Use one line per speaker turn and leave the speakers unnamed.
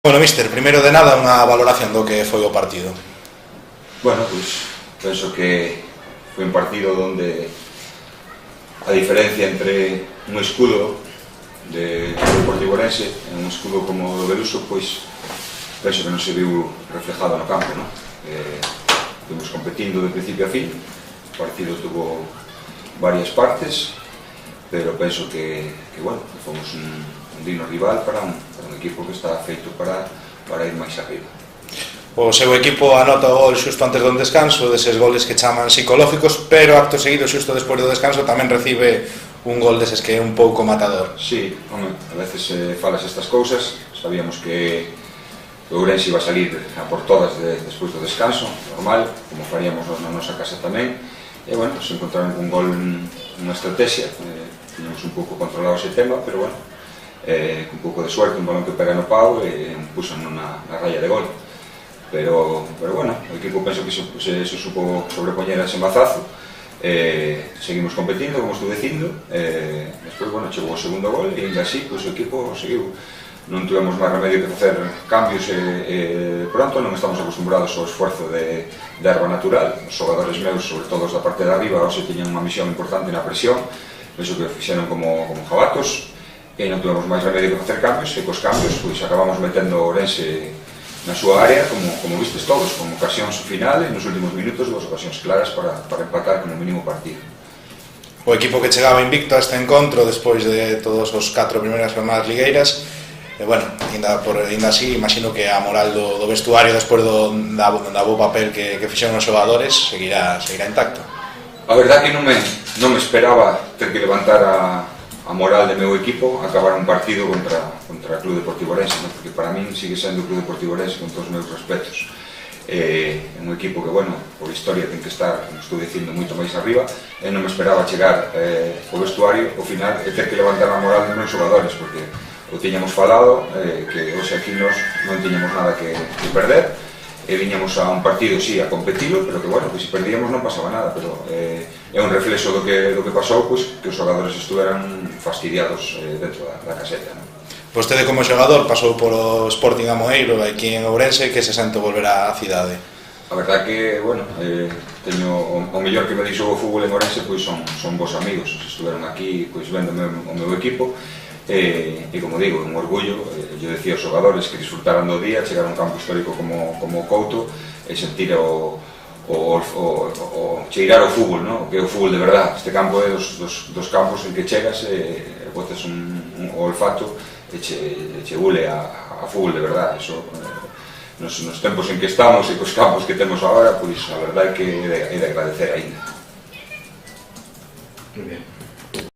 Bueno, míster, primeiro de nada unha valoración do que foi o partido.
Bueno, pois penso que foi un partido onde a diferencia entre un escudo de Deportivo Orense e un escudo como o do Beluso, pois penso que non se viu reflejado no campo, non? Estuvimos competindo de principio a fin, o partido tuvo varias partes, pero penso que bueno, que fomos un digno rival para un equipo que está feito para ir máis arriba.
O seu equipo anota o gol xusto antes do descanso, deses goles que chaman psicológicos, pero acto seguido, xusto despois do descanso, tamén recibe un gol deses que é un pouco matador.
Sí, a veces falas estas cousas, sabíamos que o Ourense iba a salir a por todas despois do descanso, normal, como faríamos na nosa casa tamén, e bueno, se encontraron un gol nunha estrategia, tiñamos un pouco controlado ese tema, pero bueno, con un pouco de suerte, un balón que pega no pau e puso na raya de gol. Pero bueno, o equipo penso que se supo sobrepoñer a ese mazazo, seguimos competindo, como estou dicindo, despois, bueno, chegou o segundo gol e ainda así, pois o equipo seguiu. Non tivemos máis remedio que facer cambios pronto, non estamos acostumbrados ao esforzo de erva natural. Os xogadores meus, sobre todo os da parte de arriba, hoxe tiñan unha misión importante na presión, penso que fixeron como jabatos, e non tivemos máis remedio que facer cambios, e cos cambios pois acabamos metendo o Ourense na súa área, como vistes todos, con ocasións final e nos últimos minutos dúas ocasións claras para empatar como mínimo partido.
O equipo que chegaba invicto a este encontro despois de todos os 4 primeiras jornadas ligueiras, e bueno, ainda así, imagino que a moral do vestuario despois da bo papel que fixeron os xogadores seguirá intacto.
A verdad que non me esperaba ter que levantar a moral do meu equipo a acabar un partido contra o Club Deportivo Orense, porque para min sigue sendo o Club Deportivo Orense con todos os meus respetos. É un equipo que, bueno, por historia ten que estar, como estou dicindo, moito máis arriba, e non me esperaba chegar ao vestuario ao final e ter que levantar a moral dos meus xogadores, porque o tiñamos falado, que hoxe aquí nos non tiñamos nada que perder, e viñamos a un partido, sí, a competilo, pero que, bueno, que se perdíamos non pasaba nada, pero é un reflexo do que pasou, pois, que os xogadores estuveran fastidiados dentro da caseta, non?
Vostede como xogador pasou por o Sporting Amoeiro aquí en Ourense, que se sente volver á cidade?
A verdad que, bueno, teño o mellor que me dixo o fútbol en Ourense, pois son vos amigos, estuveron aquí, pois, vendo o meu equipo, e como digo, un orgullo, yo decía aos xogadores que disfrutaran do día, chegar a un campo histórico como o Couto e sentir cheirar o fútbol, que é o fútbol de verdad. Este campo é dos campos en que chegas e botas o olfato e che ule a fútbol de verdad. Iso, nos tempos en que estamos e cos campos que temos agora, pois a verdade é que é de agradecer aínda.
Muy bien.